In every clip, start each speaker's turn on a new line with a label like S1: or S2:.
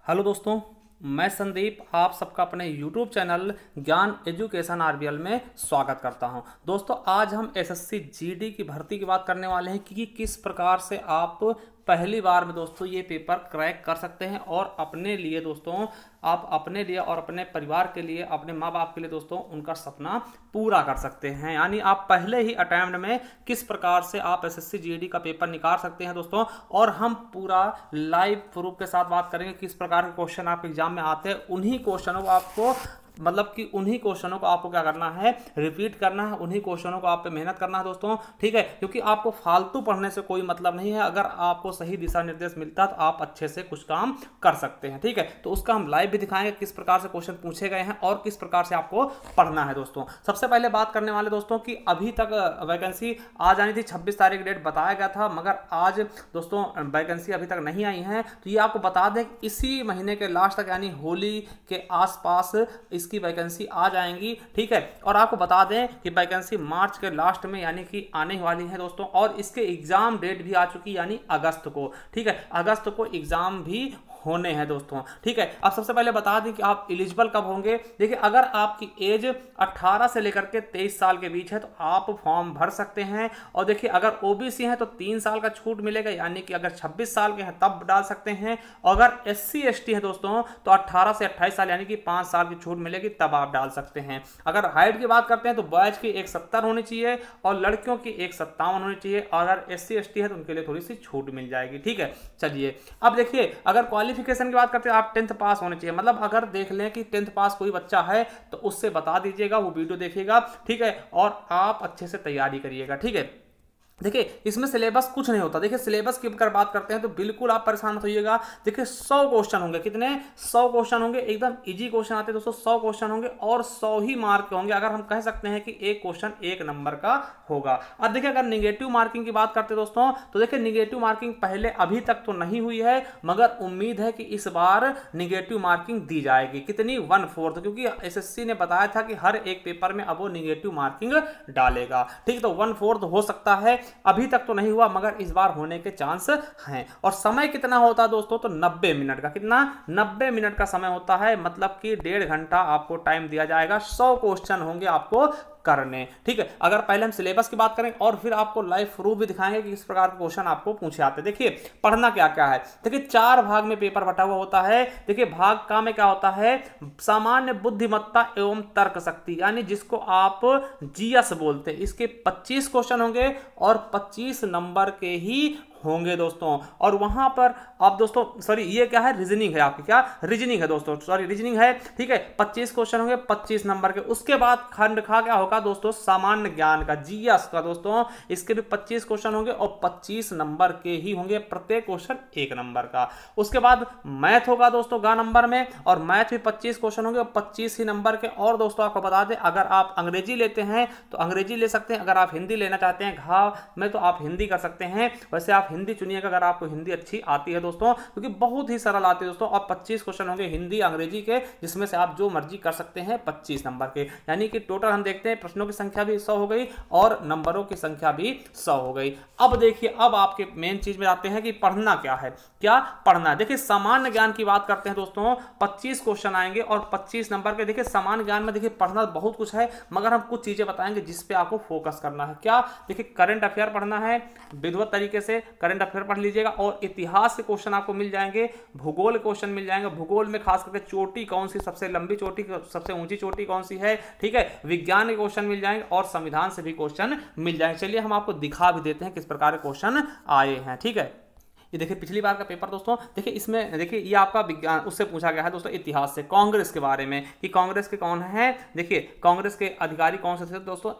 S1: Hello दोस्तों, मैं संदीप आप सबका अपने YouTube चैनल ज्ञान एजुकेशन आरबीएल में स्वागत करता हूं। दोस्तों, आज हम एसएससी जीडी की भर्ती की बात करने वाले हैं कि किस प्रकार से आप पहली बार में दोस्तों ये पेपर क्रैक कर सकते हैं और अपने लिए दोस्तों आप अपने लिए और अपने परिवार के लिए, अपने माँ बाप के लिए दोस्तों उनका सपना पूरा कर सकते हैं। यानी आप पहले ही अटेम्प्ट में किस प्रकार से आप एसएससी जीडी का पेपर निकाल सकते हैं दोस्तों, और हम पूरा लाइव प्रूफ के साथ बात करेंगे किस प्रकार के क्वेश्चन आपके एग्जाम में आते हैं। उन्हीं क्वेश्चनों को आपको उन्हीं क्वेश्चनों को आपको क्या करना है, रिपीट करना है, उन्हीं क्वेश्चनों को आप पे मेहनत करना है दोस्तों, ठीक है। क्योंकि आपको फालतू पढ़ने से कोई मतलब नहीं है। अगर आपको सही दिशा निर्देश मिलता है तो आप अच्छे से कुछ काम कर सकते हैं, ठीक है। तो उसका हम लाइव भी दिखाएंगे किस प्रकार से क्वेश्चन पूछे गए हैं और किस प्रकार से आपको पढ़ना है दोस्तों। सबसे पहले बात करने वाले दोस्तों की अभी तक वैकेंसी आ जानी थी, 26 तारीख डेट बताया गया था, मगर आज दोस्तों वैकेंसी अभी तक नहीं आई है। तो ये आपको बता दें इसी महीने के लास्ट तक यानी होली के आसपास इसकी वैकेंसी आ जाएंगी, ठीक है। और आपको बता दें कि वैकेंसी मार्च के लास्ट में यानी कि आने वाली है दोस्तों, और इसके एग्जाम डेट भी आ चुकी यानी अगस्त को, ठीक है। अगस्त को एग्जाम भी होने हैं दोस्तों, ठीक है। अब सबसे पहले बता दें कि आप एलिजिबल कब होंगे। देखिए, अगर आपकी एज 18 से लेकर के 23 साल के बीच है तो आप फॉर्म भर सकते हैं। और देखिए, अगर ओबीसी हैं तो 3 साल का छूट मिलेगा, यानी कि अगर 26 साल के हैं तब डाल सकते हैं। अगर SC ST है दोस्तों तो 18 से 28 साल यानी कि 5 साल की छूट मिलेगी, तब आप डाल सकते हैं। अगर हाइट की बात करते हैं तो बॉयज की 170 होनी चाहिए और लड़कियों की 157 होनी चाहिए। अगर SC ST है तो उनके लिए थोड़ी सी छूट मिल जाएगी, ठीक है। चलिए, अब देखिए, अगर क्वालिफिकेशन की बात करते हैं आप 10th पास होने चाहिए। मतलब अगर देख लें कि 10th पास कोई बच्चा है तो उससे बता दीजिएगा, वो वीडियो देखिएगा, ठीक है, और आप अच्छे से तैयारी करिएगा, ठीक है। देखिए, इसमें सिलेबस कुछ नहीं होता। देखिए, सिलेबस की अगर बात करते हैं तो बिल्कुल आप परेशान मत होइएगा। देखिए, 100 क्वेश्चन होंगे। कितने? 100 क्वेश्चन होंगे। एकदम इजी क्वेश्चन आते हैं दोस्तों। 100 क्वेश्चन होंगे और 100 ही मार्क के होंगे। अगर हम कह सकते हैं कि एक क्वेश्चन 1 नंबर का होगा। अब देखिए, अगर निगेटिव मार्किंग की बात करते हैं दोस्तों तो देखिए, निगेटिव मार्किंग पहले अभी तक तो नहीं हुई है, मगर उम्मीद है कि इस बार निगेटिव मार्किंग दी जाएगी। कितनी? 1/4, क्योंकि एसएससी ने बताया था कि हर एक पेपर में अब वो निगेटिव मार्किंग डालेगा, ठीक। तो 1/4 हो सकता है। अभी तक तो नहीं हुआ, मगर इस बार होने के चांस हैं। और समय कितना होता है दोस्तों? तो 90 मिनट का। कितना? 90 मिनट का समय होता है। मतलब कि 1.5 घंटा आपको टाइम दिया जाएगा। 100 क्वेश्चन होंगे आपको करने, ठीक है। अगर पहले हम सिलेबस की बात करें और फिर आपको लाइव प्रूफ भी दिखाएंगे कि किस प्रकार के क्वेश्चन आपको पूछे आते हैं। देखिए, पढ़ना क्या क्या है। देखिए, 4 भाग में पेपर बटा हुआ होता है। देखिए, भाग का में क्या होता है? सामान्य बुद्धिमत्ता एवं तर्क शक्ति, यानी जिसको आप जीएस बोलते हैं। इसके 25 क्वेश्चन होंगे और 25 नंबर के ही होंगे दोस्तों। और वहां पर आप दोस्तों, सॉरी, ये क्या है? रीजनिंग है आपकी। क्या? रीजनिंग है दोस्तों, सॉरी, रीजनिंग है, ठीक है। 25 क्वेश्चन होंगे 25 नंबर के। उसके बाद खंड खा क्या होगा दोस्तों? सामान्य ज्ञान का, जीएस का दोस्तों। इसके भी 25 क्वेश्चन होंगे और 25 नंबर के ही होंगे, प्रत्येक क्वेश्चन 1 नंबर का। उसके बाद मैथ होगा दोस्तों गा नंबर में, और मैथ भी 25 क्वेश्चन होंगे और 25 ही नंबर के। और दोस्तों आपको बता दें, अगर आप अंग्रेजी लेते हैं तो अंग्रेजी ले सकते हैं। अगर आप हिंदी लेना चाहते हैं घा में तो आप हिंदी कर सकते हैं। वैसे आप हिंदी चुनिएगा अगर आपको हिंदी अच्छी आती है दोस्तों, क्योंकि बहुत ही सरल आती है दोस्तों। और 25 क्वेश्चन होंगे हिंदी अंग्रेजी के, जिसमें से आप जो मर्जी कर सकते हैं 25 नंबर के। यानी कि टोटल हम देखते हैं प्रश्नों की संख्या भी 100 हो गई और नंबरों की संख्या भी 100 हो गई। अब देखिए, अब आपके मेन चीज में आते हैं कि पढ़ना क्या है। क्या पढ़ना है? देखिए, सामान्य ज्ञान की बात करते हैं दोस्तों। 25 क्वेश्चन आएंगे और 25 नंबर के। देखिए, सामान्य ज्ञान में देखिए पढ़ना बहुत कुछ है, मगर हम कुछ चीजें बताएंगे जिस पे आपको फोकस करना है। क्या? देखिए, करंट अफेयर पढ़ना है विधिवत तरीके से। करंट अफेयर पढ़ लीजिएगा और इतिहास के क्वेश्चन आपको मिल जाएंगे, भूगोल क्वेश्चन मिल जाएंगे। भूगोल में खास करके चोटी कौन सी, सबसे लंबी चोटी, सबसे ऊंची चोटी कौन सी है, ठीक है। विज्ञान के क्वेश्चन मिल जाएंगे और संविधान से भी क्वेश्चन मिल जाएंगे। चलिए, हम आपको दिखा भी देते हैं किस प्रकार के क्वेश्चन आए हैं, ठीक है। ये देखिए, पिछली बार का पेपर दोस्तों। देखिए, इसमें देखिए ये आपका विज्ञान उससे पूछा गया है दोस्तों, इतिहास से, कांग्रेस के बारे में कि कांग्रेस के कौन है। देखिए, कांग्रेस के अधिकारी कौन से थे दोस्तों?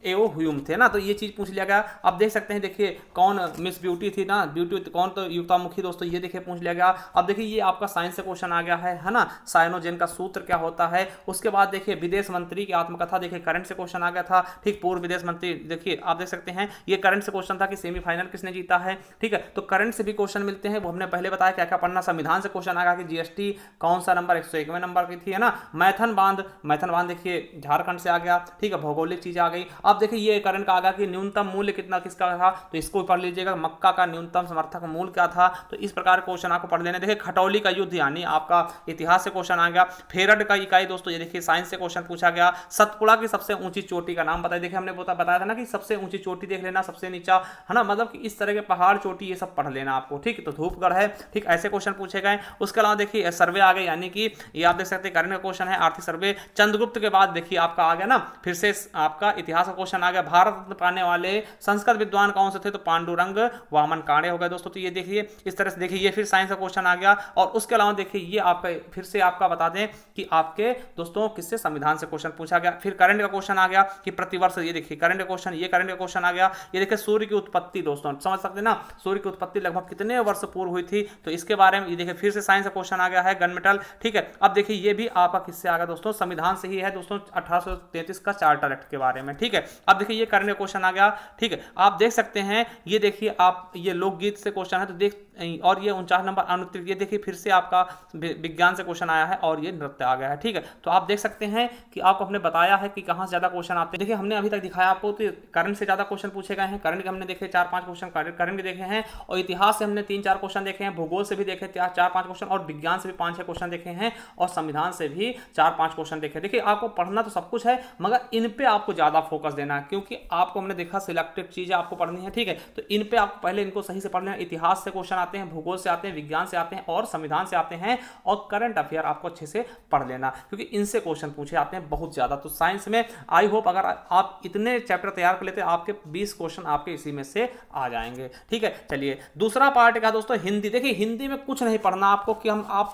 S1: एओ ह्यूम थे ना, तो ये चीज पूछ लिया गया। अब देख सकते हैं, देखिए कौन मिस ब्यूटी थी ना, ब्यूटी कौन तो युक्तामुखी दोस्तों, ये देखिए पूछ लिया गया। अब देखिए, ये आपका साइंस से क्वेश्चन आ गया है ना, साइनोजेन का सूत्र क्या होता है। उसके बाद देखिए, विदेश मंत्री की आत्मकथा, देखिए करंट से क्वेश्चन आ गया था, ठीक। पूर्व विदेश मंत्री, देखिए आप देख सकते हैं ये करंट से क्वेश्चन था कि सेमीफाइनल किसने जीता है, ठीक है। तो करंट से भी क्वेश्चन मिलते हैं, वो हमने पहले बताया क्या क्या पढ़ना। संविधान से क्वेश्चन आ गया कि जीएसटी कौन सा नंबर 101वें नंबर की थी, है ना। मैथन बांध देखिए झारखंड से आ गया, ठीक है। भौगोलिक चीज आ गई। अब देखिए ये करंट का आ गया कि न्यूनतम मूल्य कितना किसका था, तो इसको पढ़ लीजिएगा। मक्का का न्यूनतम समर्थक मूल्य क्या था, तो इस प्रकार के क्वेश्चन आपको पढ़ लेने। देखिए खटौली का युद्ध यानी आपका इतिहास से क्वेश्चन आ गया। फेरड का इकाई दोस्तों, ये देखिए साइंस से क्वेश्चन पूछा गया। सतपुड़ा की सबसे ऊंची चोटी का नाम बताइए। देखिए हमने बताया था ना कि सबसे ऊंची चोटी देख लेना, सबसे नीचा है ना, मतलब कि इस तरह के पहाड़ चोटी ये सब पढ़ लेना आपको, ठीक। तो धूपगढ़ है, ठीक, ऐसे क्वेश्चन पूछे गए। उसके अलावा देखिए सर्वे आ गए, यानी कि ये आप देख सकते हैं करंट का क्वेश्चन है, आर्थिक सर्वे। चंद्रगुप्त के बाद देखिए आपका आ गया ना, फिर से आपका इतिहास का क्वेश्चन आ गया। भारत रत्न पाने वाले संस्कृत विद्वान कौन से थे, तो पांडुरंग वामन काणे हो गए दोस्तों। तो ये देखिए इस तरह से देखिए ये फिर साइंस का क्वेश्चन आ गया। और उसके अलावा देखिए ये आपका फिर से आपका बता दें कि आपके दोस्तों किससे, संविधान से क्वेश्चन पूछा गया। फिर करंट का क्वेश्चन आ गया कि प्रतिवर्ष, ये देखिए करंट का क्वेश्चन, ये करंट का क्वेश्चन आ गया। ये देखिए सूर्य की उत्पत्ति दोस्तों, समझ सकते हैं ना, सूर्य की उत्पत्ति लगभग कितने वर्ष पूर्व हुई थी, तो इसके बारे में ये देखिए फिर से साइंस का क्वेश्चन आ गया है, गन मेटल, ठीक है। अब देखिए ये भी आपका किससे आ गया दोस्तों, संविधान से ही है दोस्तों, 1833 का चार्टर एक्ट के बारे में, ठीक है। अब देखिए ये करंट का क्वेश्चन आ गया, ठीक है। आप देख सकते हैं ये देखिए आप ये लोकगीत से क्वेश्चन है, तो देख, और ये 49 नंबर अनुत्तरित, ये देखिए फिर से आपका विज्ञान से क्वेश्चन आया है, और ये नृत्य आ गया है, ठीक है। तो आप देख सकते हैं कि आपको हमने बताया है कि कहां से ज्यादा क्वेश्चन आते हैं। देखिए हमने अभी तक दिखाया आपको, तो करंट से ज्यादा क्वेश्चन पूछे गए हैं। करंट के हमने देखे 4-5 क्वेश्चन करंट के देखे हैं, और इतिहास से हमने 3-4 क्वेश्चन देखे हैं, भूगोल से भी देखे 4-5 क्वेश्चन, और विज्ञान से भी 5-6 क्वेश्चन देखे हैं, और संविधान से भी 4-5 क्वेश्चन देखे। देखिए आपको पढ़ना तो सब कुछ है, मगर इन पे आपको ज्यादा फोकस देना है, क्योंकि आपको हमने देखा सिलेक्टेड चीजें आपको पढ़नी है, ठीक है। तो इन पे आपको पहले इनको सही से पढ़ लेना। इतिहास से क्वेश्चन आते हैं, भूगोल से आते हैं, विज्ञान से आते हैं, और संविधान से आते हैं, और करंट अफेयर आपको अच्छे से पढ़ लेना, क्योंकि इनसे क्वेश्चन पूछे जाते हैं बहुत ज्यादा। तो साइंस में आई होप अगर आप इतने चैप्टर तैयार कर लेते, आपके 20 क्वेश्चन आपके इसी में से आ जाएंगे, ठीक है। चलिए दूसरा पार्ट का दोस्तों हिंदी। देखिए हिंदी में कुछ नहीं पढ़ना आपको कि आप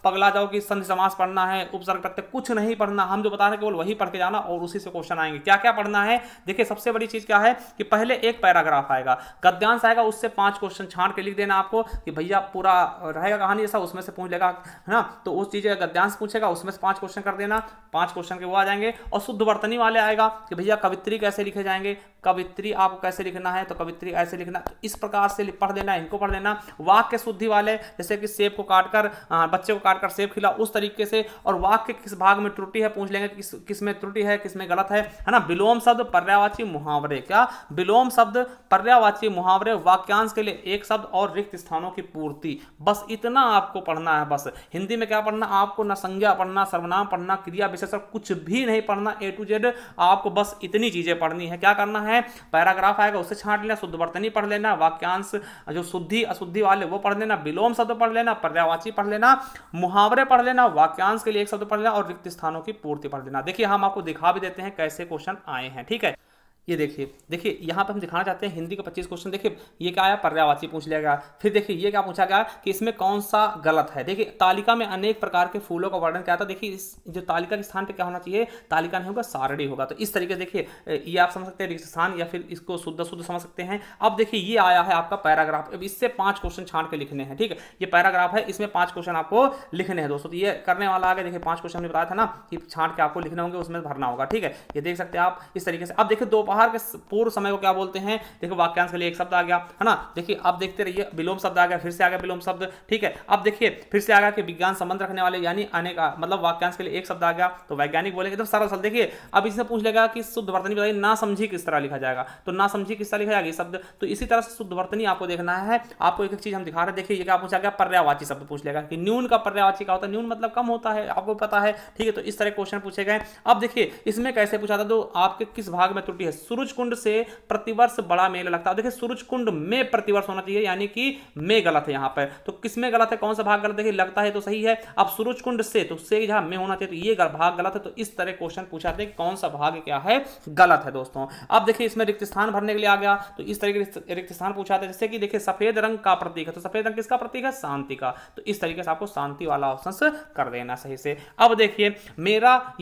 S1: पगला जाओ कि संधि समास पढ़ना है, उपसर्ग प्रत्यय, कुछ नहीं पढ़ना। हम जो बता रहे हैं केवल वही पढ़ के जाना, और उसी से क्वेश्चन आएंगे। क्या क्या पढ़ना है, देखिए सबसे बड़ी चीज क्या है कि पहले एक पैराग्राफ आएगा, गद्यांश आएगा, उससे 5 क्वेश्चन छांट के लिख देना आपको, कि भैया पूरा रहेगा कहानी ऐसा, उसमें से पूछ लेगा, है ना। तो उस चीज का गद्यांश पूछेगा, उसमें से 5 क्वेश्चन कर देना, 5 क्वेश्चन के वो आ जाएंगे। और शुद्ध वर्तनी वाले आएगा कि भैया कवित्री कैसे लिखे जाएंगे, कवित्री आपको कैसे लिखना है, तो कवित्री ऐसे लिखना, तो इस प्रकार से पढ़ देना, इनको पढ़ देना। वाक्य शुद्धि वाले, जैसे कि सेब को काटकर, बच्चे को काटकर सेब खिला, उस तरीके से। और वाक्य किस भाग में त्रुटि है पूछ लेंगे, किस में त्रुटि है, किस में गलत है ना। विलोम शब्द, पर्यायवाची मुहावरे, क्या विलोम शब्द, पर्यायवाची मुहावरे, वाक्यांश के लिए एक शब्द, और रिक्त स्थानों की पूर्ति, बस इतना आपको पढ़ना है। बस हिंदी में क्या पढ़ना आपको, ना संज्ञा पढ़ना, सर्वनाम पढ़ना, क्रिया विशेषण कुछ भी नहीं पढ़ना, A to Z आपको बस इतनी चीजें पढ़नी है। क्या करना है, पैराग्राफ आएगा उससे छांट लेना, शुद्ध वर्तनी पढ़ लेना, वाक्यांश जो शुद्धि अशुद्धि वाले वो पढ़ लेना, विलोम शब्द पढ़ लेना, पर्यायवाची पढ़ लेना, मुहावरे पढ़ लेना, वाक्यांश के लिए एक शब्द पढ़ लेना, और रिक्त स्थानों की पूर्ति पढ़ लेना। देखिए हम आपको दिखा भी देते हैं कैसे क्वेश्चन आए हैं, ठीक है। ये देखिए यहाँ पे हम दिखाना चाहते हैं हिंदी का 25 क्वेश्चन। देखिए ये क्या आया, पर्यायवाची पूछ लिया गया। फिर देखिए ये क्या पूछा गया कि इसमें कौन सा गलत है। देखिए तालिका में अनेक प्रकार के फूलों का वर्णन क्या था। देखिए इस जो तालिका के स्थान पे क्या होना चाहिए, तालिका नहीं होगा सारणी होगा। तो इस तरीके से देखिए ये आप समझ सकते हैं रिक्त स्थान, या फिर इसको शुद्ध समझ सकते हैं। अब देखिए ये आया है आपका पैराग्राफ, अब इससे 5 क्वेश्चन छांट के लिखने हैं, ठीक है। ये पैराग्राफ है, इसमें 5 क्वेश्चन आपको लिखने हैं दोस्तों। तो ये करने वाला आ गया, देखिए 5 क्वेश्चन बताया था ना कि छांट के आपको लिखने होंगे, उसमें भरना होगा, ठीक है। ये देख सकते हैं आप इस तरीके से। अब देखिए दोपहर के पूर्व समय को क्या बोलते हैं, देखो वाक्यांश के लिए एक शब्द आ गया, है ना। देखिए आप देखते रहिए, विलोम शब्द आ गया, फिर से आ गया विलोम शब्द, ठीक है। अब देखिए फिर से आ गया कि विज्ञान संबंध रखने वाले, यानी अनेक, मतलब वाक्यांश के लिए एक शब्द आ गया, तो वैज्ञानिक बोलेंगे तो सरल। देखिए अब इससे पूछ लेगा कि शुद्ध वर्तनी बताइए, ना समझी किस तरह लिखा जाएगा, तो ना समझी किस तरह लिखा जाएगा ये शब्द। तो इसी तरह से शुद्ध वर्तनी आपको देखना है। आपको एक एक चीज हम दिखा रहे हैं। देखिए ये क्या पूछा गया, पर्यायवाची शब्द पूछ लेगा कि न्यून का पर्यायवाची क्या होता है, न्यून मतलब कम होता है, आपको पता है, ठीक है। तो इस तरह क्वेश्चन पूछे गए। अब देखिए इसमें कैसे पूछा था, तो आपके किस भाग में त्रुटि है, सूरज कुंड से प्रतिवर्ष बड़ा मेला लगता है। देखिए सूरज कुंड में प्रतिवर्ष होना चाहिए, यानी कि में गलत है यहाँ पर। तो किस में गलत है, कौन सा भाग गलत, देखिए लगता है तो सही है। अब सूरज कुंड से, तो से जहां में होना चाहिए, तो ये भाग गलत है। तो इस तरह क्वेश्चन पूछाते हैं कौन सा भाग क्या है गलत है दोस्तों। अब देखिए इसमें रिक्त स्थान भरने के लिए आ गया, तो इस तरह के रिक्त स्थान पूछाते हैं। जैसे कि देखिए सफेद रंग का प्रतीक है, तो सफेद रंग किसका प्रतीक है, शांति का। तो इस तरीके से आपको शांति वाला ऑप्शन कर देना सही से। अब देखिए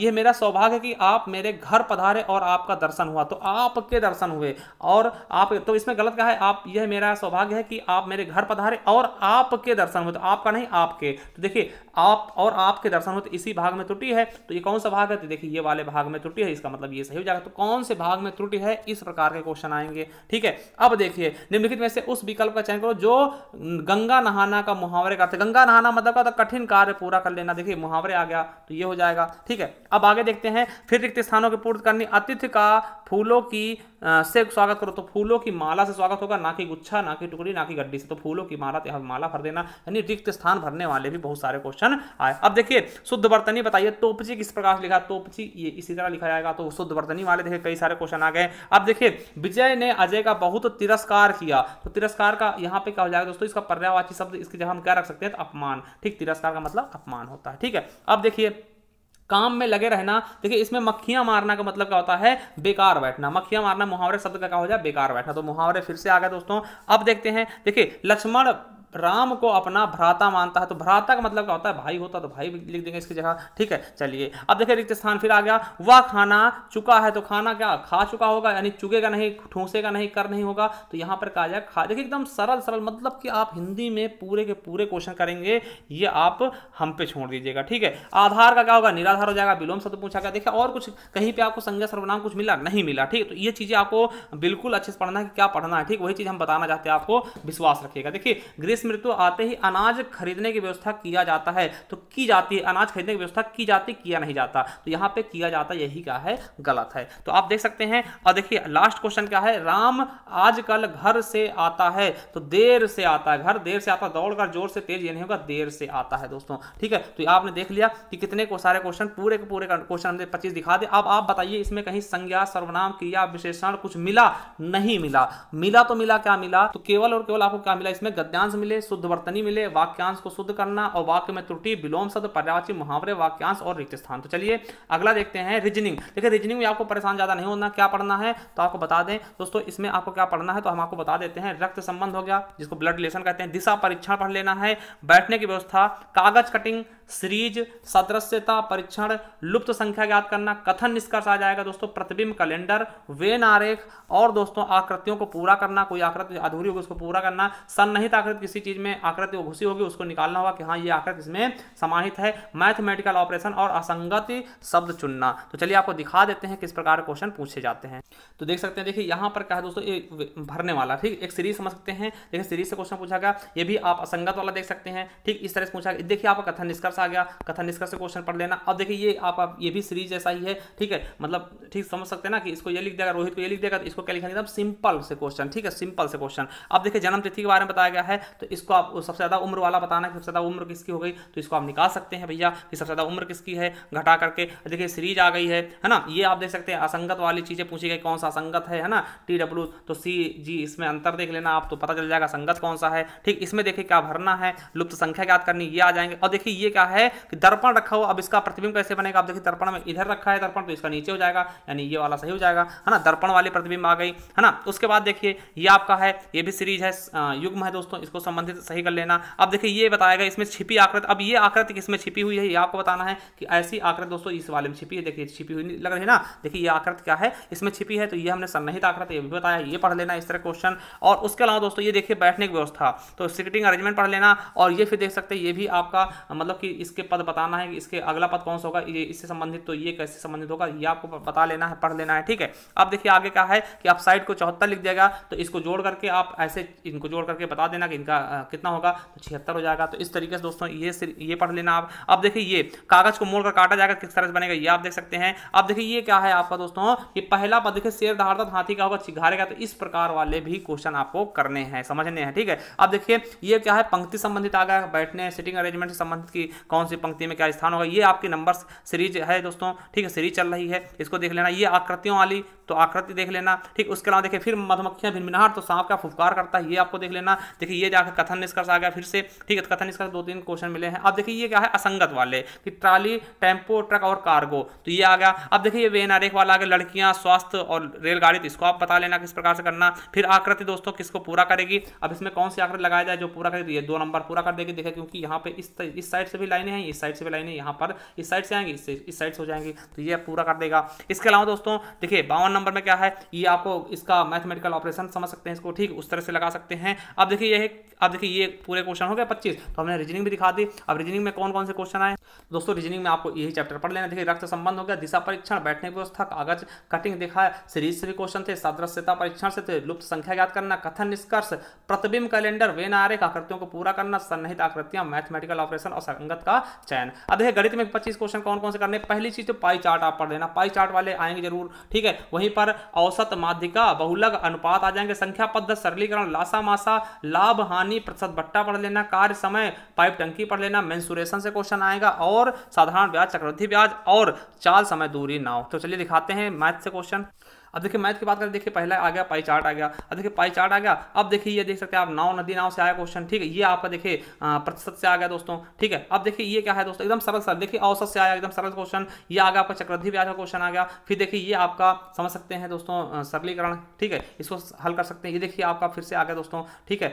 S1: मेरा सौभाग्य है कि आप मेरे घर पधारे और आपका दर्शन हुआ, तो आपके दर्शन हुए, और आप, तो इसमें गलत क्या है, आप, यह मेरा सौभाग्य है कि आप मेरे घर पधारे और आपके दर्शन हुए, तो आपका नहीं आपके। तो देखिए आप और आपके दर्शन हुए, तो इसी भाग में त्रुटि है। तो ये कौन सा भाग है, तो देखिए ये वाले भाग में त्रुटि है, इसका मतलब ये सही हो जाएगा। तो कौन से भाग में त्रुटि है, इस प्रकार के क्वेश्चन आएंगे, ठीक है। अब देखिए निम्नलिखित में से उस विकल्प का चयन करो जो गंगा नहाना का मुहावरे करते। गंगा नहाना मतलब का कठिन कार्य पूरा कर लेना। देखिए मुहावरे आ गया, तो ये हो जाएगा, ठीक है। अब आगे देखते हैं। फिर रिक्त स्थानों की पूर्ति करनी, अतिथि का फूलों फूलों की से स्वागत करो, तो फूलों की माला से स्वागत होगा, ना कि गुच्छा, ना कि टुकड़ी, ना कि गड्डी से। तो फूलों की माला, तो यहाँ माला भर देना, यानी रिक्त स्थान भरने वाले भी बहुत सारे क्वेश्चन आए। अब देखिए शुद्ध वर्तनी बताइए, तोपची किस प्रकार से लिखा, तोपची ये इसी तरह लिखा जाएगा। तो शुद्ध वर्तनी वाले देखिए कई सारे क्वेश्चन आ गए। अब देखिए विजय ने अजय का बहुत तिरस्कार किया, तो तिरस्कार का यहाँ पे क्या हो जाएगा दोस्तों, इसका पर्यायवाची शब्द इसकी जगह हम क्या रख सकते हैं, तो अपमान। ठीक, तिरस्कार का मतलब अपमान होता है। ठीक है, अब देखिए काम में लगे रहना, देखिए इसमें मक्खियां मारना का मतलब क्या होता है, बेकार बैठना। मक्खियां मारना मुहावरे शब्द का क्या हो जाए, बेकार बैठना। तो मुहावरे फिर से आ गए दोस्तों। अब देखते हैं, देखिए लक्ष्मण राम को अपना भ्राता मानता है, तो भ्राता का मतलब क्या होता है, भाई होता, तो भाई लिख देंगे इसकी जगह। ठीक है, चलिए अब देखिए रिक्त स्थान फिर आ गया, वह खाना चुका है, तो खाना क्या खा चुका होगा, यानी चुगेगा नहीं, ठूसेगा नहीं, कर नहीं होगा, तो यहां पर कहा जाए खा। देखिए एकदम सरल सरल, मतलब कि आप हिंदी में पूरे के पूरे क्वेश्चन करेंगे, ये आप हम पे छोड़ दीजिएगा। ठीक है, आधार का क्या होगा, निराधार हो जाएगा। विलोम शब्द पूछा गया। देखिए और कुछ कहीं पे आपको संज्ञा सर्वनाम कुछ मिला नहीं मिला। ठीक है, तो ये चीजें आपको बिल्कुल अच्छे से पढ़ना है कि क्या पढ़ना है। ठीक, वही चीज हम बताना चाहते हैं, आपको विश्वास रखिएगा। देखिए ग्रीष्म ऋतु आते ही अनाज खरीदने की व्यवस्था किया जाता है, तो की जाती है, अनाज खरीदने की व्यवस्था की जाती, किया नहीं जाता। तो यहां पे किया जाता, यही क्या है, गलत है। तो आप देख सकते हैं। और देखिए लास्ट क्वेश्चन क्या है, राम आजकल घर से आता है, तो देर से आता है, घर देर से आता, दौड़कर जोर से तेज ये नहीं होगा, देर से आता है दोस्तों। ठीक है, तो आपने देख लिया कि कितने को सारे क्वेश्चन, पूरे के पूरे क्वेश्चन हमने 25 दिखा दे। अब आप बताइए इसमें कहीं संज्ञा सर्वनाम क्रिया विशेषण कुछ मिला, नहीं मिला। मिला तो मिला, क्या मिला, तो केवल और केवल आपको क्या मिला, इसमें गद्यांश मिले, शुद्ध वर्तनी मिले, वाक्यांश को शुद्ध करना, और वाक्य में त्रुटि, विलोम शब्द, पर्यायवाची, मुहावरे, वाक्यांश और रिक्त स्थान। तो चलिए अगला देखते हैं, रीजनिंग। देखिए रीजनिंग में आपको परेशान ज्यादा नहीं होना, क्या पढ़ना है तो आपको बता दें दोस्तों, इसमें आपको क्या पढ़ना है तो हम आपको बता देते हैं। रक्त संबंध हो गया, जिसको ब्लड रिलेशन कहते हैं, दिशा परीक्षण पढ़ लेना है, बैठने की व्यवस्था, कागज कटिंग, सीरीज, सदृश्यता परीक्षण, लुप्त संख्या ज्ञात करना, कथन निष्कर्ष आ जाएगा दोस्तों, प्रतिबिंब, कैलेंडर, वेन आरेख, और दोस्तों आकृतियों को पूरा करना, कोई आकृति अधूरी होगी उसको पूरा करना, सन्निहित आकृति, किसी चीज में आकृति घुसी होगी उसको निकालना होगा कि हाँ ये आकृति इसमें समाहित है, मैथमेटिकल ऑपरेशन और असंगति शब्द चुनना। तो चलिए आपको दिखा देते हैं किस प्रकार क्वेश्चन पूछे जाते हैं। तो देख सकते हैं, देखिए यहाँ पर क्या है दोस्तों, ये भरने वाला, ठीक, एक सीरीज समझ सकते हैं। देखिए सीरीज से क्वेश्चन पूछा गया, ये भी आप असंगत वाला देख सकते हैं। ठीक, इस तरह से पूछा गया। देखिए आपका कथन निष्कर्ष आ गया, कथन निष्कर्ष से क्वेश्चन पढ़ लेना। अब देखिए ये आप ये भी सीरीज जैसा ही है। ठीक है, मतलब ठीक समझ सकते हैं ना कि इसको ये लिख देगा, रोहित को ये लिख देगा, तो इसको क्या लिखा एकदम सिंपल से क्वेश्चन। ठीक है, सिंपल से क्वेश्चन। अब देखिए जन्म तिथि के बारे में बताया गया है, तो इसको आप सबसे ज्यादा उम्र वाला बताना है, सबसे ज्यादा उम्र किसकी हो गई, तो इसको आप निकाल सकते हैं भैया कि सबसे ज्यादा उम्र किसकी है, घटा करके। देखिए सीरीज आ गई है ना, ये आप देख सकते हैं। असंगत वाली चीजें पूछी गई, कौन सा असंगत है ना, TW, तो CG, इसमें अंतर देख लेना आप, तो पता चल जाएगा संगत कौन सा है। ठीक, इसमें देखिए क्या भरना है, लुप्त संख्या ज्ञात करनी, ये आ जाएंगे। और देखिए ये क्या है कि दर्पण रखा हो, अब इसका प्रतिबिंब कैसे बनेगा, आप देखिए दर्पण में इधर रखा है दर्पण, तो इसका नीचे हो जाएगा, यानी ये वाला सही हो जाएगा, है ना, दर्पण वाली प्रतिबिंब आ गई, है ना। उसके बाद देखिए ये आपका है, ये भी सीरीज है, युग्म है दोस्तों, इसको संबंधित सही कर लेना। अब देखिए ये बताएगा इसमें छिपी आकृति, अब ये आकृति किसमें छिपी हुई है, ये आपको बताना है कि ऐसी आकृति दोस्तों इस वाले में छिपी है। देखिए छिपी हुई लग रही है ना, देखिए ये आकृति क्या है, इसमें छिपी है, तो ये हमने सन्निहित आकृति ये भी बताया, ये पढ़ लेना इस तरह क्वेश्चन। और उसके अलावा दोस्तों ये देखिए बैठने की व्यवस्था, तो सिटिंग अरेंजमेंट पढ़ लेना। और ये फिर देख सकते हैं, ये भी आपका मतलब कि इसके पद बताना है कि इसके अगला पद कौन सा होगा, ये इससे संबंधित, तो ये कैसे संबंधित होगा, ये आपको बता लेना है, पढ़ लेना है। ठीक है, अब देखिए आगे क्या है कि आप साइड को 74 लिख देगा, तो इसको जोड़ करके आप ऐसे इनको जोड़ करके बता देना कि इनका कितना होगा, तो 76 हो जाएगा। तो इस तरीके से दोस्तों ये पढ़ लेना आप। अब देखिए ये कागज को मोड़कर काटा जाएगा, किस तरह से बनेगा ये आप देख सकते हैं। अब देखिए ये क्या है आपका दोस्तों, कि पहला पद देखिए शेर दहाड़ता हाथी का होगा चिघारेगा, तो इस प्रकार वाले भी क्वेश्चन आपको करने हैं, समझने हैं। ठीक है, अब देखिए ये क्या है, पंक्ति संबंधित आ गया, बैठने सिटिंग अरेंजमेंट से संबंधित की कौन सी पंक्ति में क्या स्थान होगा, ये आपकी नंबर सीरीज है दोस्तों। ठीक है, सीरीज चल रही है, इसको देख लेना। ये आकृतियों वाली, तो आकृति देख लेना। ठीक, उसके अलावा देखिए फिर मधुमक्खियां भिनभिनाहट, तो सांप का फुफकार करता है, ये आपको देख लेना। देखिए ये जाकर कथन निष्कर्ष आ गया फिर से। ठीक है, कथन निष्कर्ष 2-3 क्वेश्चन मिले हैं। अब देखिए ये क्या है, असंगत वाले कि ट्राली, टेम्पो, ट्रक और कार्गो, तो ये आ गया। अब देखिए ये वेन आरेख वाला आ गया, लड़कियां, स्वास्थ्य और रेलगाड़ी, तो इसको आप बता लेना किस प्रकार से करना। फिर आकृति दोस्तों किसको पूरा करेगी, अब इसमें कौन सी आकृति लगाया जाए जो पूरा करेगी, ये 2 नंबर पूरा कर देगी। देखिए क्योंकि यहाँ पे इस साइड से भी लाइनें हैं, इस साइड से भी लाइनें, यहाँ पर इस साइड से आएंगी, इस साइड से हो जाएंगी, तो ये पूरा कर देगा। इसके अलावा दोस्तों देखिए 52 नंबर में क्या है, ये आपको इसका मैथमेटिकल ऑपरेशन समझ सकते हैं इसको। ठीक, उस तरह से लगा सकते हैं। अब देखिए ये पूरे क्वेश्चन हो गए 25, तो हमने रीजनिंग भी दिखा दी। अब रीजनिंग में कौन कौन से क्वेश्चन आए दोस्तों, रीजनिंग में आपको यही चैप्टर पढ़ लेना। देखिए रक्त संबंध हो गया, दिशा परीक्षण, बैठने की व्यवस्था, कागज कटिंग देखा है, सीरीज से भी क्वेश्चन थे, सदृश्यता परीक्षण से थे, लुप्त संख्या ज्ञात करना, कथन निष्कर्ष, प्रतिबिंब कैलेंडर, वेन आरेख, आकृतियों को पूरा करना, सन्निहित आकृतियां, मैथमेटिकल ऑपरेशन और संगत पद्धति का चयन। अब देखिए गणित में 25 क्वेश्चन कौन कौन से करने। पहली चीज तो पाई चार्ट आप पढ़ लेना, पाई चार्ट वाले आएंगे जरूर, ठीक है। वहीं पर औसत, माध्यिका, बहुलक, अनुपात आ जाएंगे, संख्या पद्धति, सरलीकरण, लासा मासा, लाभ हानि, प्रतिशत बट्टा पढ़ लेना, कार्य समय, पाइप टंकी पढ़ लेना, मेंसुरेशन से क्वेश्चन आएगा, और साधारण ब्याज, चक्रवृद्धि ब्याज, और चाल, समय, दूरी, नाव। तो चलिए दिखाते हैं मैथ से क्वेश्चन। अब देखिए मैथ की बात करें, देखिए पहला आ गया पाई चार्ट आ गया। अब देखिए पाई चार्ट आ गया। अब देखिए ये देख सकते हैं आप, नाव, नदी, नाव से आया क्वेश्चन, ठीक है। ये आपका देखिए प्रतिशत से आ गया दोस्तों, ठीक है। अब देखिए ये क्या है दोस्तों, एकदम सरल सरल, देखिए औसत से आया, एकदम सरल क्वेश्चन। ये आ गया आपका चक्रवृद्धि ब्याज का क्वेश्चन आ गया। फिर देखिए ये आपका समझ सकते हैं दोस्तों सरलीकरण, ठीक है, इसको हल कर सकते हैं। ये देखिए आपका फिर से आ गया दोस्तों, ठीक है,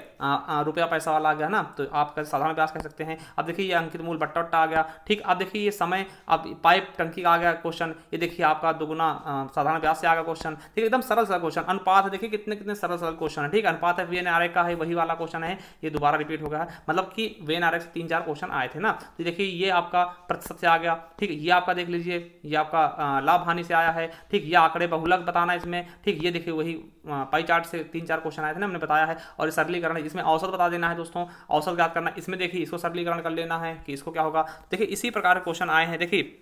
S1: रुपया पैसा वाला आ गया ना, तो आप साधारण ब्याज कह सकते हैं। अब देखिए ये अंकित मूल, बट्टा वट्टा आ गया, ठीक। अब देखिए ये समय, अब पाइप टंकी का आ गया क्वेश्चन। ये देखिए आपका दुगुना साधारण ब्याज से आ गया क्वेश्चन, ठीक है, एकदम सरल क्वेश्चन। अनुपात है, देखिए कितने कितने सरल सरल क्वेश्चन है, ठीक है। अनुपात है VNRA का है, वही वाला क्वेश्चन है, ये दोबारा रिपीट हो गया है, मतलब कि VNRA से 3-4 क्वेश्चन आए थे ना। तो देखिए ये आपका प्रतिशत से आ गया, ठीक है। ये आपका देख लीजिए, ये आपका लाभ हानि से आया है, ठीक। ये आंकड़े बहुलक बताना इसमें, ठीक। ये देखिए वही पाई चार्ट से 3-4 क्वेश्चन आए थे ना, हमने बताया है। और सरलीकरण, इसमें औसत बता देना है दोस्तों, औसत याद करना। इसमें देखिए इसको सरलीकरण कर लेना है कि इसको क्या होगा। देखिए इसी प्रकार के क्वेश्चन आए हैं। देखिए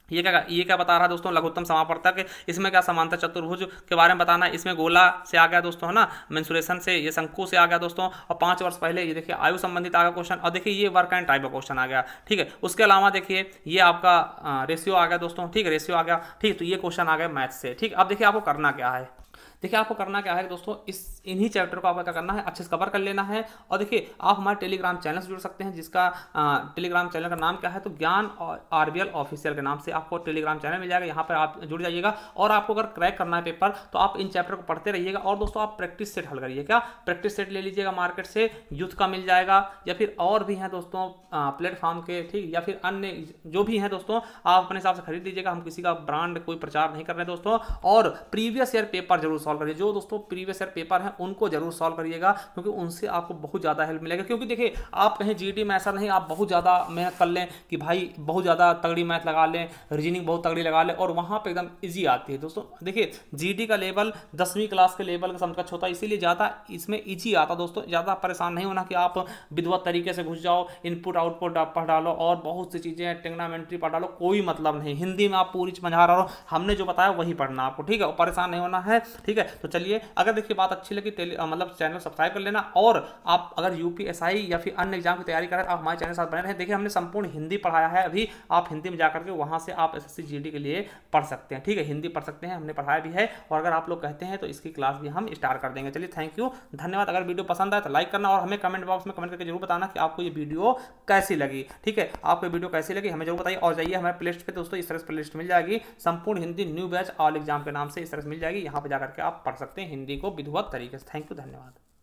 S1: ये क्या बता रहा है दोस्तों, लघुत्तम समापवर्तक। इसमें क्या समांतर चतुर्भुज के बारे में बताना है। इसमें गोला से आ गया दोस्तों, है ना। मेंसुरेशन से ये शंकु से आ गया दोस्तों। और 5 वर्ष पहले ये देखिए आयु संबंधित आ गया क्वेश्चन। और देखिए ये वर्क एंड टाइप का क्वेश्चन आ गया, ठीक है। उसके अलावा देखिए ये आपका रेशियो आ गया दोस्तों, ठीक है, रेशियो आ गया, ठीक। तो ये क्वेश्चन आ गया मैथ से, ठीक। अब देखिए आपको करना क्या है, देखिए आपको करना क्या है दोस्तों, इन्हीं चैप्टर को आपको क्या करना है, अच्छे से कवर कर लेना है। और देखिए आप हमारे टेलीग्राम चैनल से जुड़ सकते हैं, जिसका टेलीग्राम चैनल का नाम क्या है, तो ज्ञान और RBL ऑफिशियल के नाम से आपको टेलीग्राम चैनल मिल जाएगा। यहाँ पर आप जुड़ जाइएगा। और आपको अगर क्रैक करना है पेपर, तो आप इन चैप्टर को पढ़ते रहिएगा। और दोस्तों आप प्रैक्टिस सेट हल करिए, क्या प्रैक्टिस सेट ले लीजिएगा मार्केट से, यूथ का मिल जाएगा, या फिर और भी हैं दोस्तों प्लेटफॉर्म के, ठीक, या फिर अन्य जो भी हैं दोस्तों, आप अपने हिसाब से खरीद लीजिएगा। हम किसी का ब्रांड कोई प्रचार नहीं कर रहे दोस्तों। और प्रीवियस ईयर पेपर जरूर सॉल्व करिए, जो दोस्तों प्रीवियस ईयर पेपर हैं उनको जरूर सॉल्व करिएगा, क्योंकि उनसे आपको बहुत ज़्यादा हेल्प मिलेगा। क्योंकि देखिए आप कहीं GD में ऐसा नहीं आप बहुत ज़्यादा मेहनत कर लें कि भाई बहुत ज़्यादा तगड़ी मैथ लगा लें, रीजनिंग बहुत तगड़ी लगा लें, और वहाँ पे एकदम ईजी आती है दोस्तों। देखिए GD का लेवल 10वीं क्लास के लेवल का समकक्ष होता है, इसीलिए ज़्यादा इसमें ईजी आता दोस्तों। ज़्यादा परेशान नहीं होना कि आप विधिवत तरीके से घुस जाओ, इनपुट आउटपुट पढ़ डालो और बहुत सी चीज़ें ट्रिग्नोमेट्री पढ़ डालो, कोई मतलब नहीं। हिंदी में आप पूरी समझा रहा हो, हमने जो बताया वही पढ़ना आपको, ठीक है, परेशान नहीं होना है, ठीक है। तो चलिए अगर देखिए बात अच्छी लगी मतलब चैनल सब्सक्राइब कर लेना। और आप अगर UPSI या फिर अन्य एग्जाम की तैयारी करें, आप हमारे चैनल के साथ बने रहें। देखिए हमने संपूर्ण हिंदी पढ़ाया है, अभी आप हिंदी में जाकर के वहां से आप SSC GD के लिए पढ़ सकते हैं, ठीक है, हिंदी पढ़ सकते हैं, हमने पढ़ाया भी है। और अगर आप लोग कहते हैं तो इसकी क्लास भी हम स्टार्ट कर देंगे। चलिए थैंक यू, धन्यवाद। अगर वीडियो पसंद आए तो लाइक करना, और हमें कमेंट बॉक्स में कमेंट करके जरूर बताना कि आपको ये वीडियो कैसी लगी, ठीक है, आपको वीडियो कैसी लगी हमें जरूर बताइए। और जाइए हमारे प्लेलिस्ट पे दोस्तों, इस तरह से प्लेलिस्ट मिल जाएगी, संपूर्ण Hindi new batch all exam के नाम से इस तरह से मिल जाएगी। यहाँ पे जाकर के आप पढ़ सकते हैं हिंदी को विधिवत तरीके से। थैंक यू, धन्यवाद।